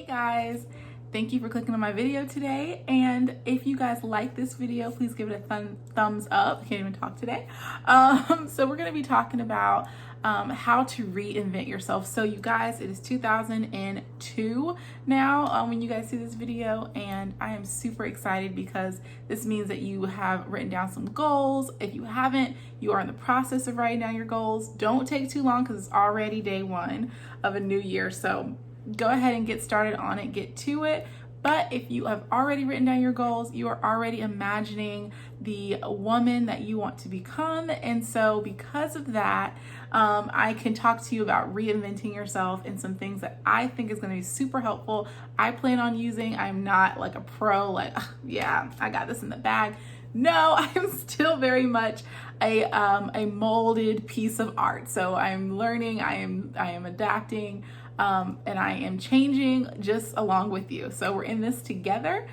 Hey guys, thank you for clicking on my video today. And if you guys like this video, please give it a thumbs up. I can't even talk today. So we're going to be talking about how to reinvent yourself. So you guys, it is 2002 now when you guys see this video, and I am super excited because this means that you have written down some goals. If you haven't, you are in the process of writing down your goals. Don't take too long because it's already day one of a new year. So go ahead and get started on it, get to it. But if you have already written down your goals, you are already imagining the woman that you want to become. And so because of that, I can talk to you about reinventing yourself and some things that I think is going to be super helpful. I plan on using. I'm not like a pro, like, yeah, I got this in the bag. No, I'm still very much a molded piece of art. So I'm learning, I am adapting, and I am changing just along with you. So we're in this together.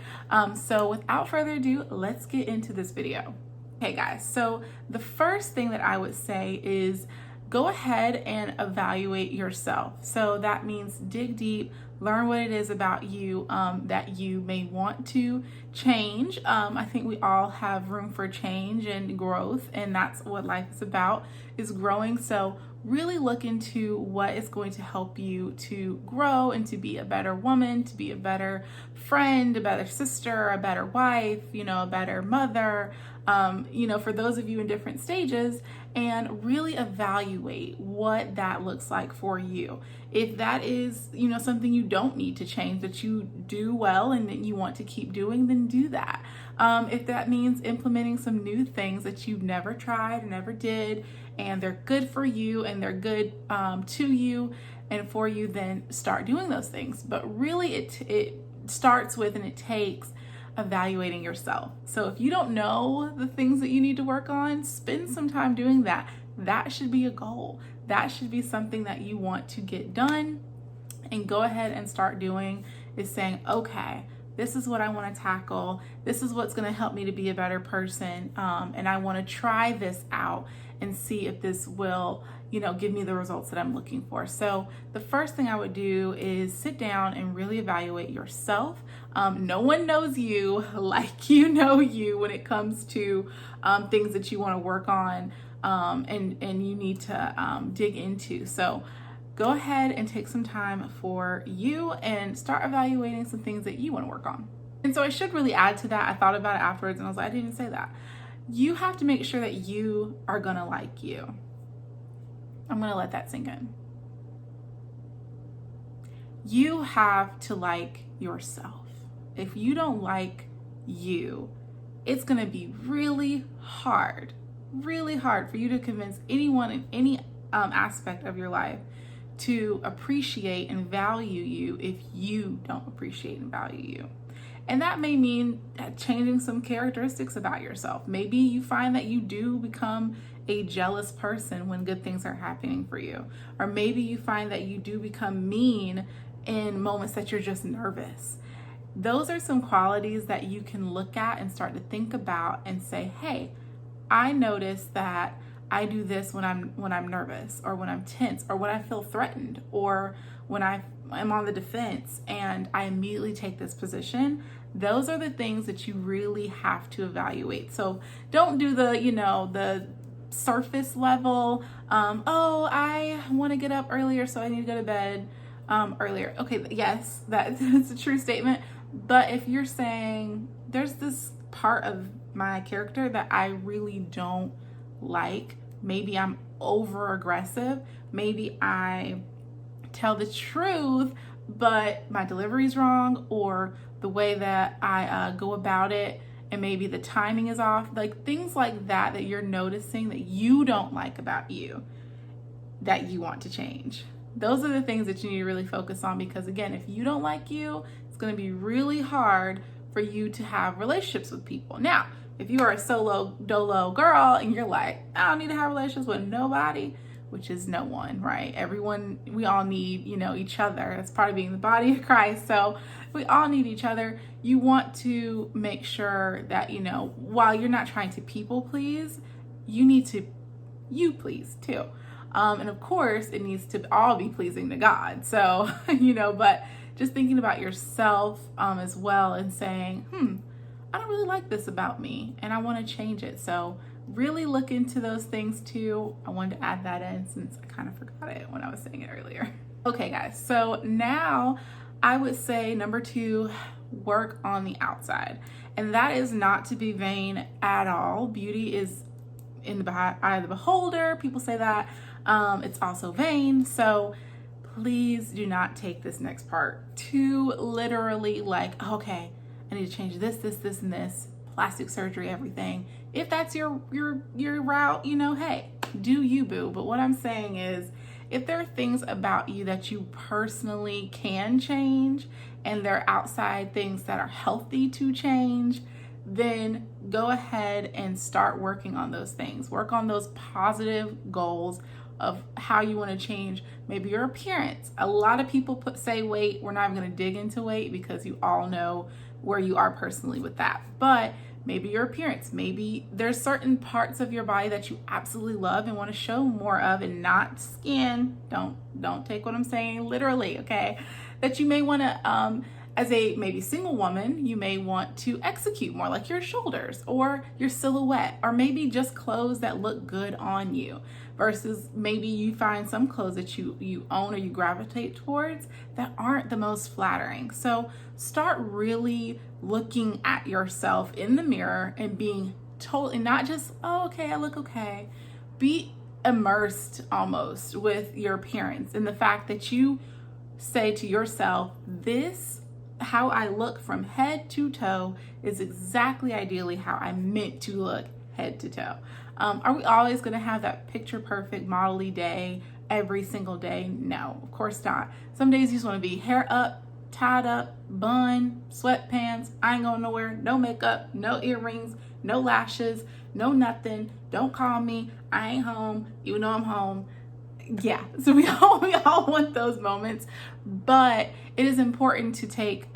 So without further ado, let's get into this video. Okay guys, so the first thing that I would say is go ahead and evaluate yourself. So that means dig deep, learn what it is about you that you may want to change. I think we all have room for change and growth, and that's what life is about, is growing. So really look into what is going to help you to grow and to be a better woman, to be a better friend, a better sister, a better wife, a better mother, for those of you in different stages, and really evaluate what that looks like for you. If that is, something you don't need to change, that you do well and that you want to keep doing, then do that. If that means implementing some new things that you've never tried or never did, and they're good for you and they're good to you and for you, then start doing those things. But really it starts with, and it takes, evaluating yourself. So if you don't know the things that you need to work on, spend some time doing that. That should be a goal. That should be something that you want to get done, and go ahead and start doing, is saying, okay, this is what I want to tackle. This is what's going to help me to be a better person. And I want to try this out and see if this will, give me the results that I'm looking for. So the first thing I would do is sit down and really evaluate yourself. No one knows you like you know you when it comes to things that you want to work on and you need to dig into. So go ahead and take some time for you and start evaluating some things that you want to work on. And so I should really add to that. I thought about it afterwards and I was like, I didn't even say that. You have to make sure that you are going to like you. I'm going to let that sink in. You have to like yourself. If you don't like you, it's going to be really hard for you to convince anyone in any aspect of your life to appreciate and value you if you don't appreciate and value you. And that may mean changing some characteristics about yourself. Maybe you find that you do become a jealous person when good things are happening for you. Or maybe you find that you do become mean in moments that you're just nervous. Those are some qualities that you can look at and start to think about and say, hey, I notice that I do this when I'm nervous, or when I'm tense, or when I feel threatened, or when I'm on the defense and I immediately take this position. Those are the things that you really have to evaluate. So don't do the surface level, I want to get up earlier, so I need to go to bed earlier. Okay, yes, that's a true statement. But if you're saying there's this part of my character that I really don't like, maybe I'm over aggressive, maybe I tell the truth, but my delivery is wrong, or the way that I go about it, and maybe the timing is off, like things like that you're noticing that you don't like about you, that you want to change. Those are the things that you need to really focus on, because again, if you don't like you, it's going to be really hard for you to have relationships with people. Now, if you are a solo dolo girl and you're like, I don't need to have relationships with nobody, which is no one, right? Everyone, we all need, each other. That's part of being the body of Christ. So we all need each other. You want to make sure that, while you're not trying to people please, you need to you please too. And of course, it needs to all be pleasing to God. So, but just thinking about yourself as well, and saying, I don't really like this about me and I want to change it. So really look into those things too. I wanted to add that in since I kind of forgot it when I was saying it earlier. Okay guys, so now I would say number 2, work on the outside. And that is not to be vain at all. Beauty is in the eye of the beholder. People say that. It's also vain. So please do not take this next part too literally, like, okay, I need to change this, and this, plastic surgery, everything. If that's your route, hey, do you, boo. But what I'm saying is, if there are things about you that you personally can change, and they're outside things that are healthy to change, then go ahead and start working on those things. Work on those positive goals of how you want to change maybe your appearance. A lot of people say weight. We're not even going to dig into weight because you all know where you are personally with that. But maybe your appearance, maybe there's certain parts of your body that you absolutely love and want to show more of, and not skin. Don't take what I'm saying literally, okay? That you may want to, as a maybe single woman, you may want to execute more, like your shoulders or your silhouette, or maybe just clothes that look good on you, versus maybe you find some clothes that you own or you gravitate towards that aren't the most flattering. So start really looking at yourself in the mirror and being totally, not just, oh, okay, I look okay. Be immersed almost with your appearance and the fact that you say to yourself, this, how I look from head to toe, is exactly ideally how I meant to look head to toe. Are we always going to have that picture perfect modelly day every single day? No, of course not. Some days you just want to be hair up, tied up, bun, sweatpants, I ain't going nowhere, no makeup, no earrings, no lashes, no nothing. Don't call me, I ain't home, even though I'm home. Yeah, so we all want those moments, but it is important to take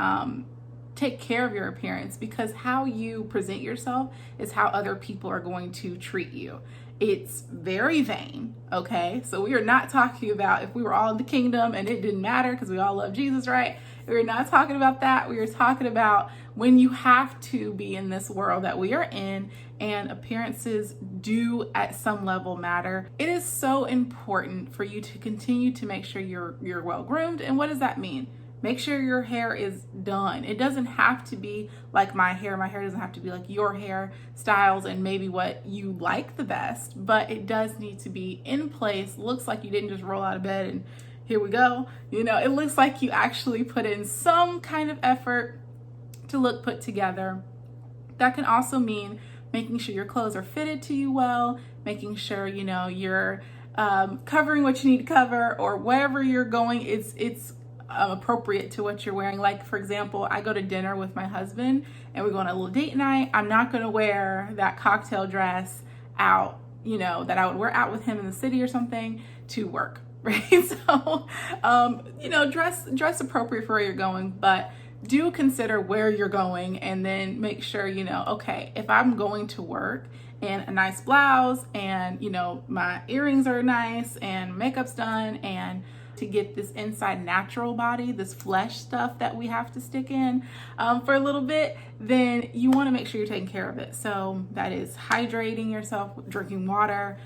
care of your appearance, because how you present yourself is how other people are going to treat you. It's very vain, okay? So we are not talking about if we were all in the kingdom and it didn't matter because we all love Jesus, right? We're not talking about that. We are talking about when you have to be in this world that we are in, and appearances do at some level matter. It is so important for you to continue to make sure you're well groomed. And what does that mean? Make sure your hair is done. It doesn't have to be like my hair. My hair doesn't have to be like your hair styles and maybe what you like the best, but it does need to be in place. Looks like you didn't just roll out of bed and here we go. It looks like you actually put in some kind of effort to look put together. That can also mean making sure your clothes are fitted to you well, making sure, you're covering what you need to cover, or wherever you're going, it's appropriate to what you're wearing. Like, for example, I go to dinner with my husband and we go on a little date night. I'm not going to wear that cocktail dress out, that I would wear out with him in the city or something to work, right? So, dress appropriate for where you're going, but do consider where you're going, and then make sure, okay, if I'm going to work in a nice blouse and, my earrings are nice and makeup's done, and to get this inside natural body, this flesh stuff that we have to stick in for a little bit, then you want to make sure you're taking care of it. So that is hydrating yourself, drinking water,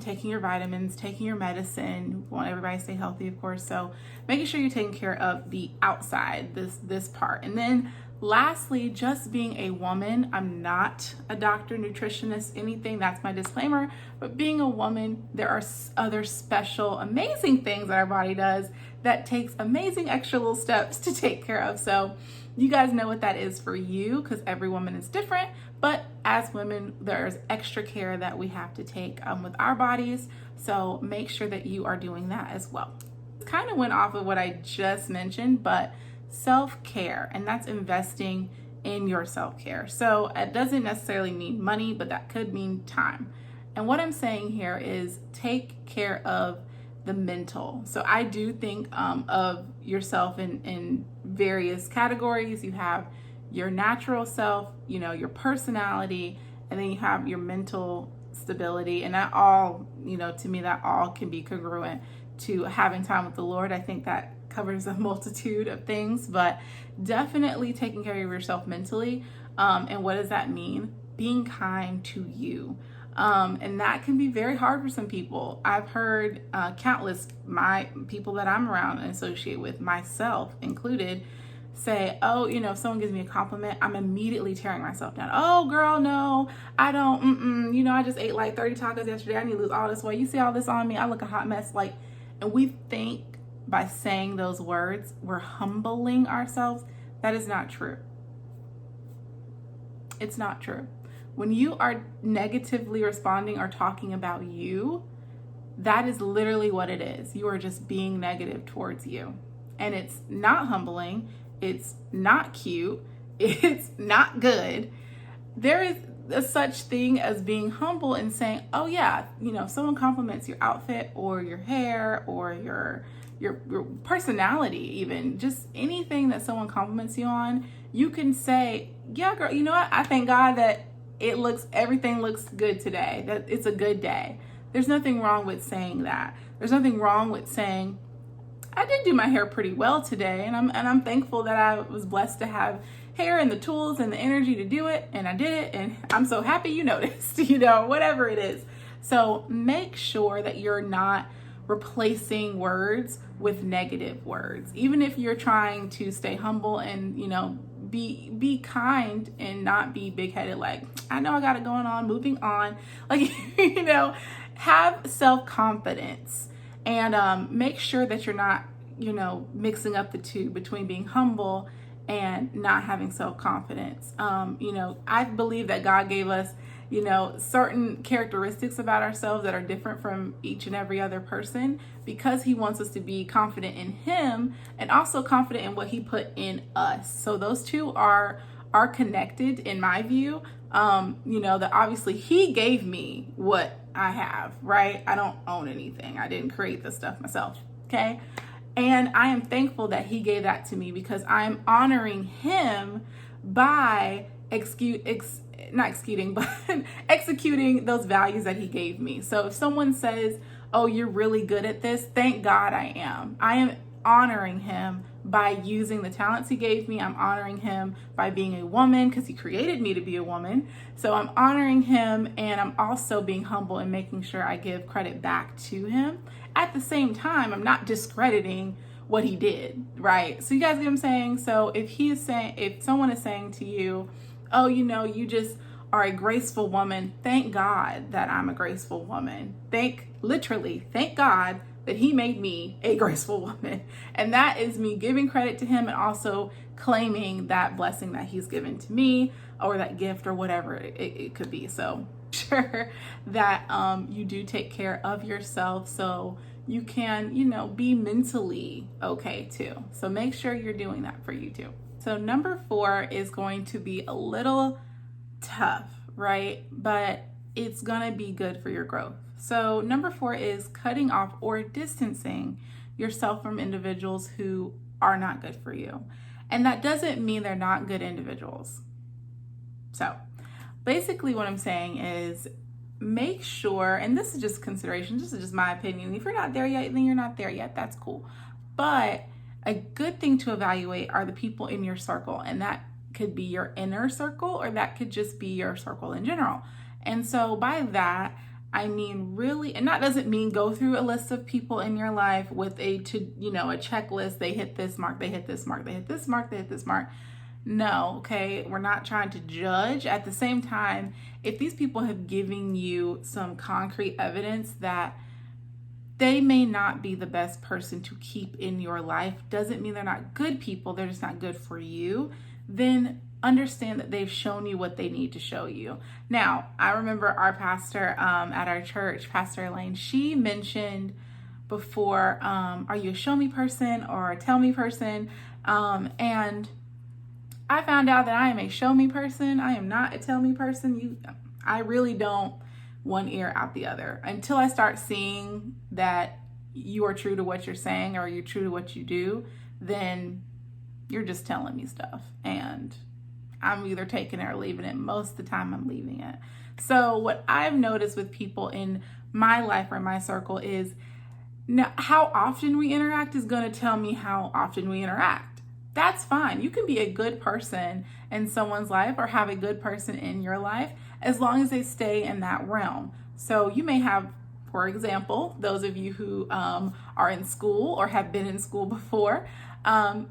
taking your vitamins, taking your medicine. We want everybody to stay healthy, of course. So making sure you're taking care of the outside, this part. And then lastly, just being a woman. I'm not a doctor, nutritionist, anything. That's my disclaimer. But being a woman, there are other special, amazing things that our body does that takes amazing extra little steps to take care of. So you guys know what that is for you, because every woman is different. But as women, there's extra care that we have to take with our bodies. So make sure that you are doing that as well. It kind of went off of what I just mentioned, but self-care, and that's investing in your self-care. So it doesn't necessarily mean money, but that could mean time. And what I'm saying here is take care of the mental. So I do think of yourself in various categories. You have your natural self, your personality, and then you have your mental stability. And that all, to me, that all can be congruent to having time with the Lord. I think that covers a multitude of things, but definitely taking care of yourself mentally. And what does that mean? Being kind to you. And that can be very hard for some people. I've heard countless people that I'm around and associate with, myself included, say, oh, if someone gives me a compliment, I'm immediately tearing myself down. Oh, girl, no, I don't, I just ate like 30 tacos yesterday. I need to lose all this weight. You see all this on me? I look a hot mess. And we think by saying those words, we're humbling ourselves. That is not true. It's not true. When you are negatively responding or talking about you, that is literally what it is. You are just being negative towards you. And it's not humbling. It's not cute. It's not good. There is a such thing as being humble and saying, oh yeah, if someone compliments your outfit or your hair or your personality, even just anything that someone compliments you on, you can say, yeah, girl, you know what? I thank God that everything looks good today, that it's a good day. There's nothing wrong with saying that. There's nothing wrong with saying, I did do my hair pretty well today, and I'm thankful that I was blessed to have hair and the tools and the energy to do it, and I did it, and I'm so happy you noticed, whatever it is. So make sure that you're not replacing words with negative words. Even if you're trying to stay humble and, be kind and not be big-headed, like, I know I got it going on, moving on. Have self-confidence. And make sure that you're not, mixing up the two between being humble and not having self-confidence. I believe that God gave us, certain characteristics about ourselves that are different from each and every other person, because he wants us to be confident in him and also confident in what he put in us. So those two are connected in my view. That obviously he gave me what I have, right? I don't own anything. I didn't create this stuff myself. Okay. And I am thankful that he gave that to me, because I'm honoring him by executing those values that he gave me. So if someone says, oh, you're really good at this, thank God I am. I am honoring him by using the talents he gave me. I'm honoring him by being a woman, because he created me to be a woman. So I'm honoring him, and I'm also being humble and making sure I give credit back to him. At the same time, I'm not discrediting what he did, right? So you guys get what I'm saying? So if someone is saying to you, oh, you just are a graceful woman, thank God that I'm a graceful woman. Thank God that he made me a graceful woman. And that is me giving credit to him and also claiming that blessing that he's given to me, or that gift, or whatever it could be. So sure that you do take care of yourself so you can, be mentally okay too. So make sure you're doing that for you too. So number 4 is going to be a little tough, right? But it's gonna be good for your growth. So number 4 is cutting off or distancing yourself from individuals who are not good for you. And that doesn't mean they're not good individuals. So basically what I'm saying is, make sure, and this is just consideration, this is just my opinion. If you're not there yet, then you're not there yet. That's cool. But a good thing to evaluate are the people in your circle. And that could be your inner circle, or that could just be your circle in general. And so by that, I mean really, and that doesn't mean go through a list of people in your life with a checklist. They hit this mark, they hit this mark, they hit this mark, they hit this mark. No, okay, we're not trying to judge. At the same time, if these people have given you some concrete evidence that they may not be the best person to keep in your life, doesn't mean they're not good people, they're just not good for you, then understand that they've shown you what they need to show you. Now, I remember our pastor at our church, Pastor Elaine, she mentioned before, are you a show me person or a tell me person? And I found out that I am a show me person. I am not a tell me person. I really don't one ear out the other until I start seeing that you are true to what you're saying, or you're true to what you do. Then you're just telling me stuff, and I'm either taking it or leaving it. Most of the time I'm leaving it. So what I've noticed with people in my life or my circle is Now, how often we interact is going to tell me how often we interact. That's fine. You can be a good person in someone's life or have a good person in your life as long as they stay in that realm. So you may have, for example, those of you who are in school or have been in school before,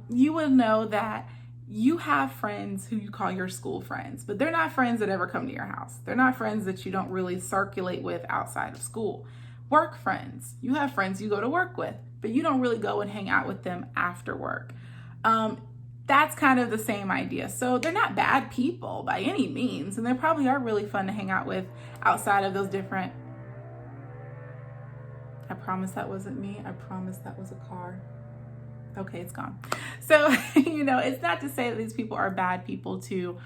you will know that you have friends who you call your school friends, but they're not friends that ever come to your house. They're not friends that you don't really circulate with outside of school. Work friends. You have friends you go to work with, but you don't really go and hang out with them after work. That's kind of the same idea. So they're not bad people by any means, and they probably are really fun to hang out with outside of those different... I promise that wasn't me. I promise that was a car. Okay, it's gone. So, it's not to say that these people are bad people to,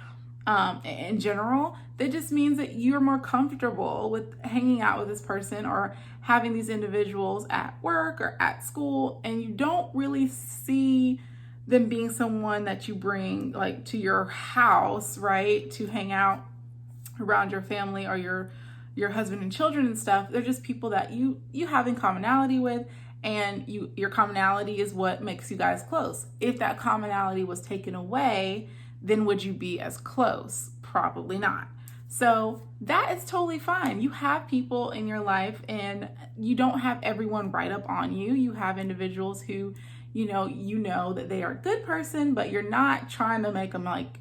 in general. That just means that you're more comfortable with hanging out with this person or having these individuals at work or at school, and you don't really see them being someone that you bring like to your house, right? To hang out around your family or your husband and children and stuff. They're just people that you have in commonality with, and your commonality is what makes you guys close. If that commonality was taken away, then would you be as close? Probably not. So that is totally fine. You have people in your life, and you don't have everyone right up on you. You have individuals who, you know that they are a good person, but you're not trying to make them like,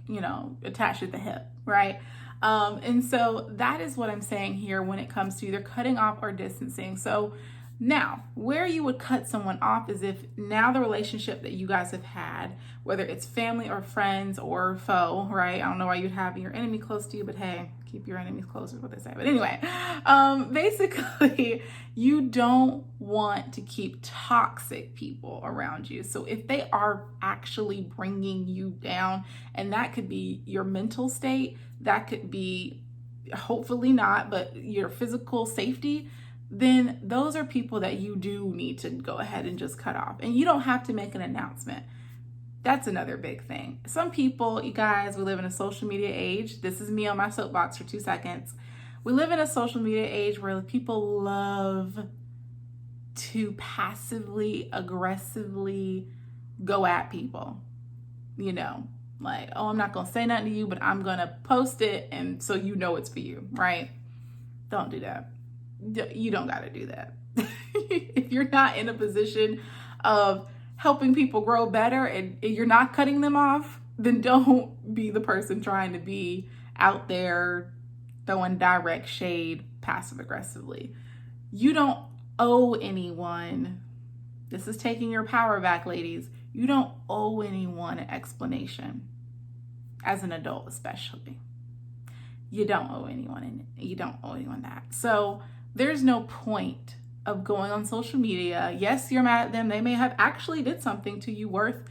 attached at the hip, right? And so that is what I'm saying here when it comes to either cutting off or distancing. So now, where you would cut someone off is if now the relationship that you guys have had, whether it's family or friends or foe, right? I don't know why you'd have your enemy close to you, but hey, keep your enemies close is what they say. But anyway, basically, you don't want to keep toxic people around you. So if they are actually bringing you down, and that could be your mental state, that could be, hopefully not, but your physical safety, then those are people that you do need to go ahead and just cut off. And you don't have to make an announcement. That's another big thing. Some people, you guys, we live in a social media age. This is me on my soapbox for 2 seconds. We live in a social media age where people love to passively, aggressively go at people. Like, oh, I'm not going to say nothing to you, but I'm going to post it, and so it's for you, right? Don't do that. You don't got to do that. If you're not in a position of helping people grow better and you're not cutting them off, then don't be the person trying to be out there throwing direct shade passive aggressively. You don't owe anyone. This is taking your power back, ladies. You don't owe anyone an explanation. As an adult, especially. You don't owe anyone that. So there's no point of going on social media. Yes, you're mad at them. They may have actually did something to you worth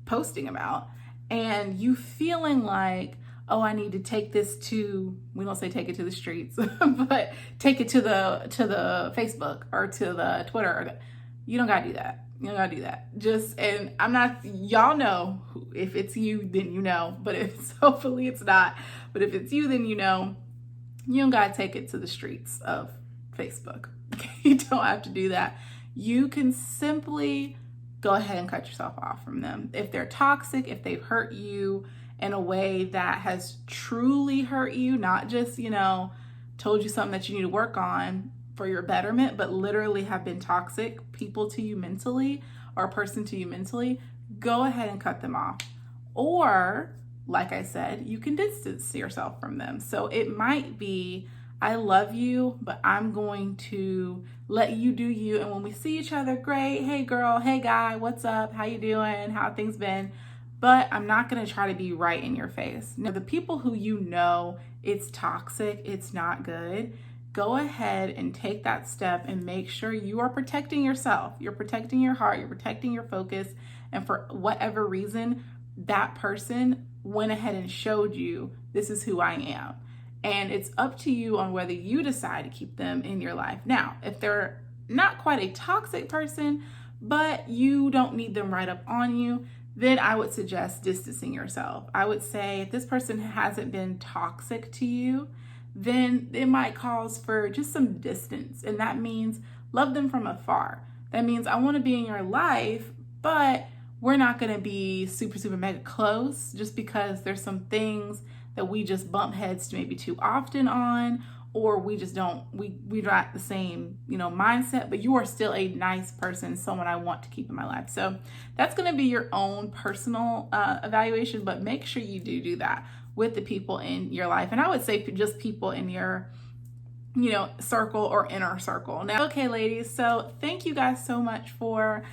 posting about. And you feeling like, oh, I need to take this to, we don't say take it to the streets, but take it to the Facebook or to the Twitter. You don't gotta do that. You don't gotta do that. And I'm not, y'all know, if it's you, then you know, but hopefully it's not. But if it's you, then you know, you don't gotta take it to the streets of Facebook. You don't have to do that. You can simply go ahead and cut yourself off from them. If they're toxic, if they've hurt you in a way that has truly hurt you, not just, told you something that you need to work on for your betterment, but literally have been toxic people to you mentally or a person to you mentally, go ahead and cut them off. Or, like I said, you can distance yourself from them. So it might be, I love you, but I'm going to let you do you. And when we see each other, great. Hey girl, hey guy, what's up? How you doing? How have things been? But I'm not going to try to be right in your face. Now, the people who it's toxic, it's not good, go ahead and take that step and make sure you are protecting yourself. You're protecting your heart. You're protecting your focus. And for whatever reason, that person went ahead and showed you, this is who I am. And it's up to you on whether you decide to keep them in your life. Now, if they're not quite a toxic person, but you don't need them right up on you, then I would suggest distancing yourself. I would say if this person hasn't been toxic to you, then it might cause for just some distance. And that means love them from afar. That means I want to be in your life, but we're not going to be super, super mega close just because there's some things that we just bump heads to maybe too often on, or we just don't, we're not the same, mindset, but you are still a nice person, someone I want to keep in my life. So that's going to be your own personal evaluation, but make sure you do that with the people in your life. And I would say just people in your circle or inner circle. Now, okay, ladies, so thank you guys so much for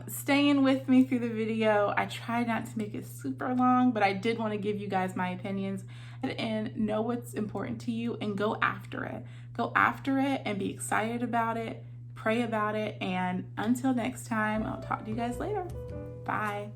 staying with me through the video. I tried not to make it super long, but I did want to give you guys my opinions and know what's important to you and go after it. Go after it and be excited about it, pray about it, and until next time, I'll talk to you guys later. Bye.